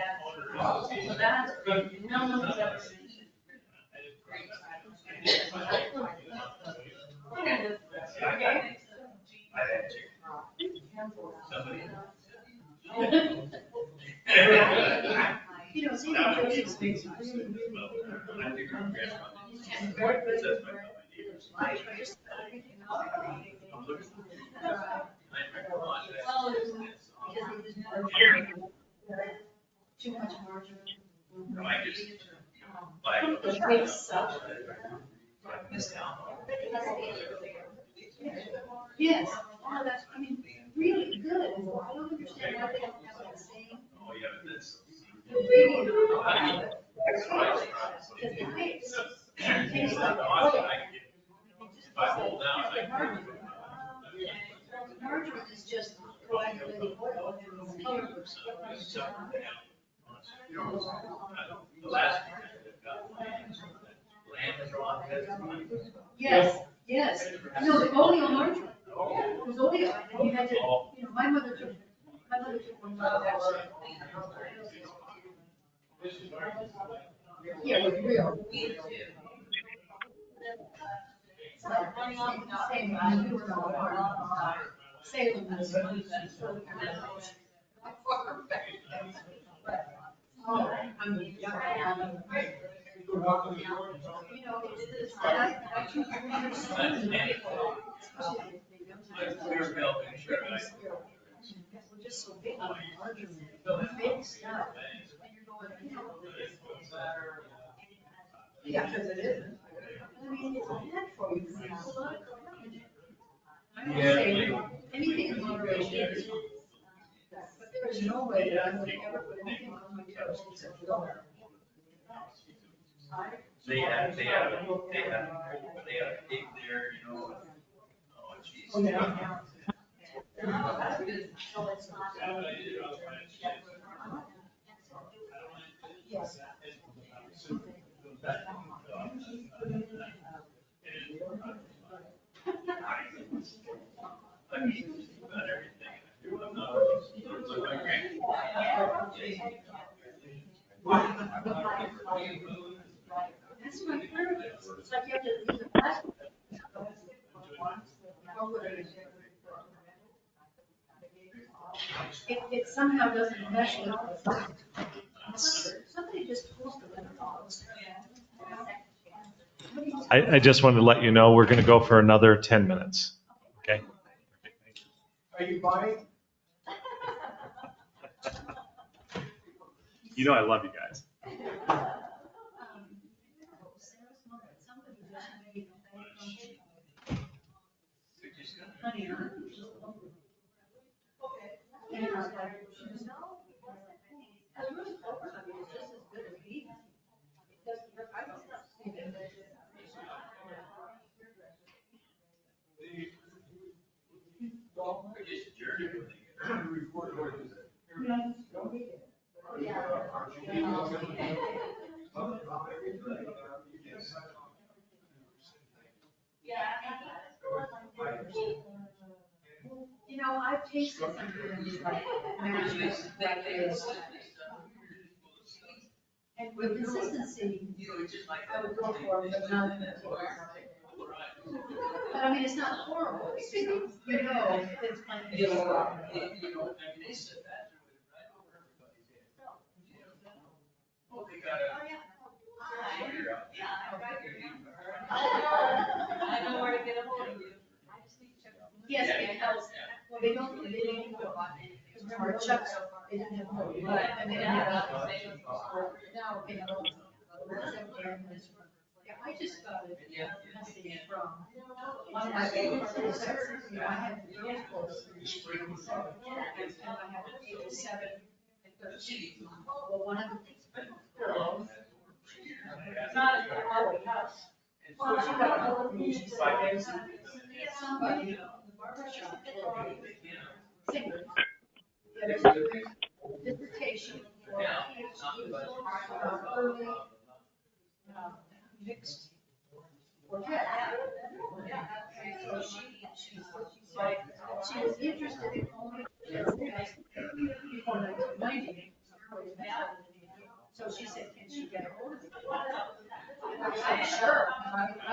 That's good. No one's ever seen it. Okay. You know, see, those things really, too much margin. Yes, oh, that's, I mean, really good. I don't understand why they don't have that same. Oh, yeah, but that's. Ingredient on it. Because the ice tastes like oil. If I hold down, I can. Margarine is just coagulated oil and it's colorless. The last one, lamb is raw, Yes, yes. No, the oleo margarine. It was oleo. And you had to, you know, my mother took one of that. Yeah, it was real. Same, we were all Salem was. I mean, you know, it's like, I took we're just so big on margarine, big stuff. And you're going, you know. Yeah, because it is. I mean, it's a head for you. It's a lot of collagen. I would say anything in moderation is fine. But there is no way that I would ever put anything on my toast except water. They have a pig there, you know. Oh, jeez. Oh, yeah. Yes. That's what I've heard. It's like you have to use a plastic. It somehow doesn't mesh with somebody just pulls the lid off. I just wanted to let you know, we're going to go for another 10 minutes. Okay? Are you buying? You know I love you guys. cases and things like matches, that is. And with consistency, I would go for it, but not. But I mean, it's not horrible. You know, it's plenty of stuff. I know where to get a hold of you. Yes, it helps. Well, they don't go on it. Because remember, Chuck's, they didn't have. And they didn't have. Now, they have. Yeah, I just got it. Message from one of my favorite places. You know, I had very close. And I had 7 and 13. Well, one of the girls. Not at the house. Well, she got a hold of me. She said, there's somebody in the barber shop. Singers. There's a dissertation for PhD early mixed. So she said she was interested in only before 1990. So she said, can she get a hold of it? I said, sure. I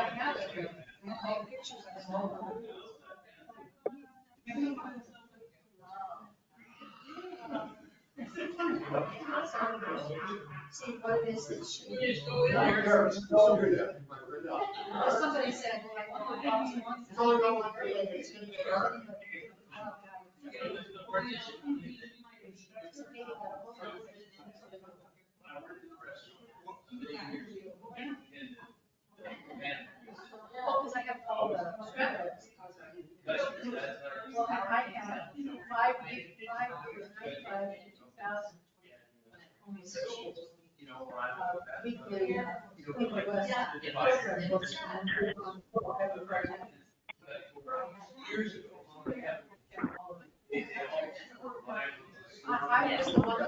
have it. I have pictures of it. See what it is that she. Somebody said, because I have all the. Well, I have 5 years, 95 and 2000. Weekly West program books. I was the one.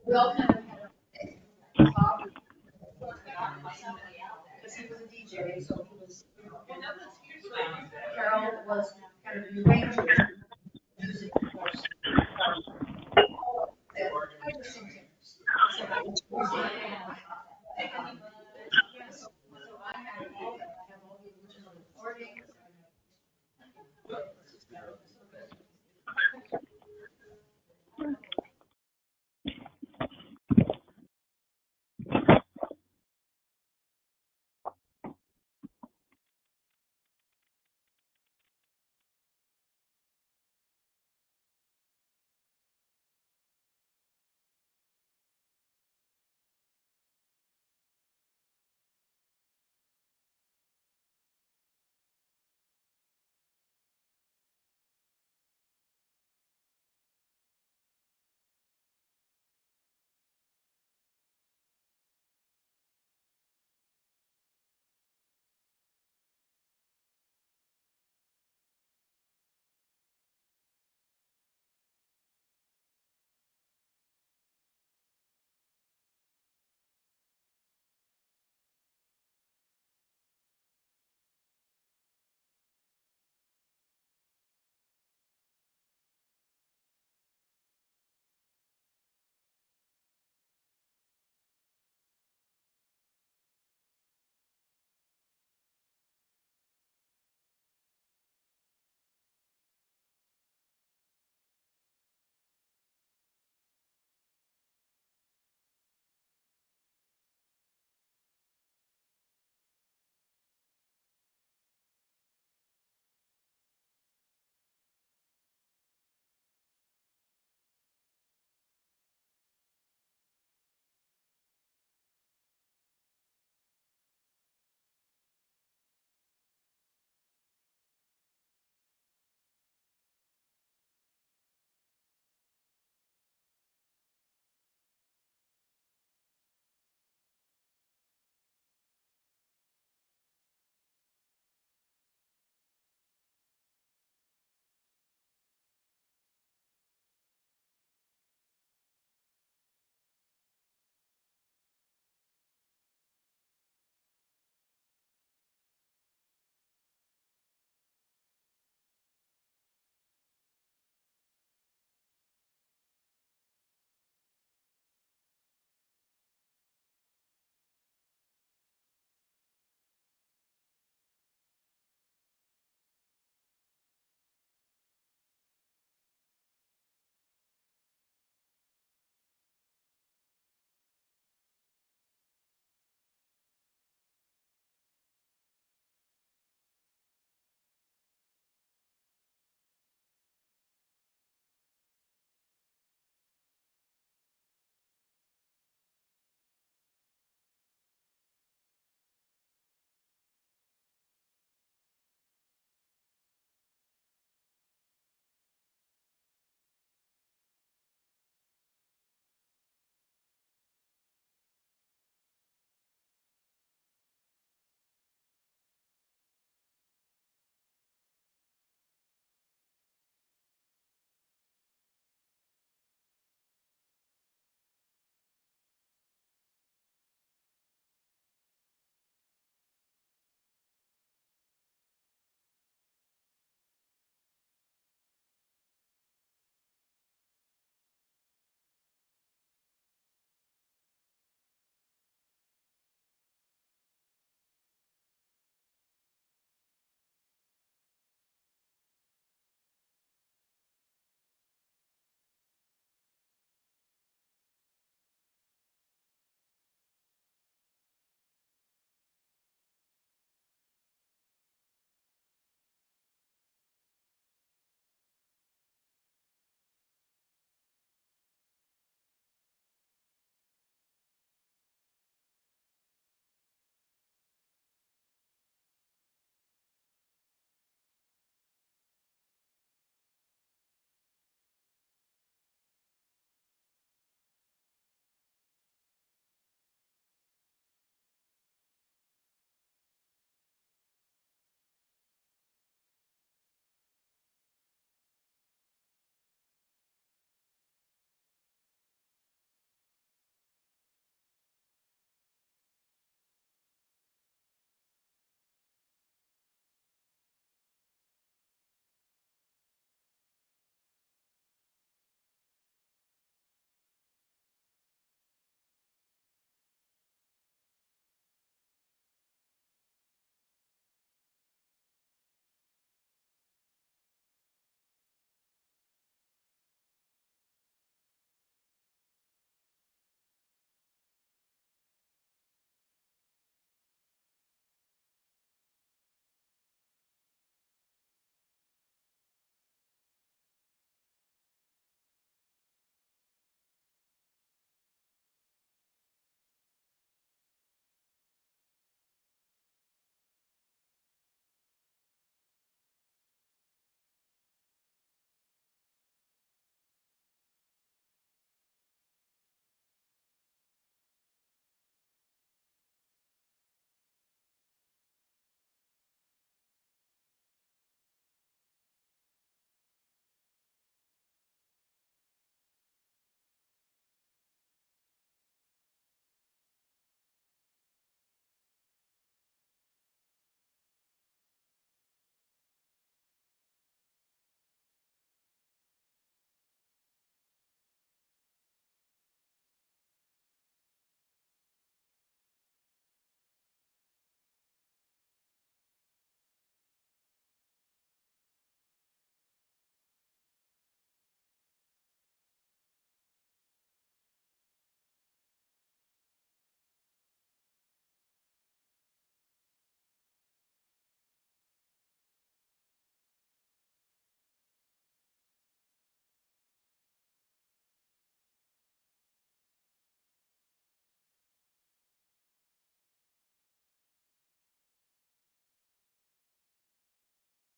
We all kind of had Bob. Because he was a DJ, so he was. Carol was kind of the arranger.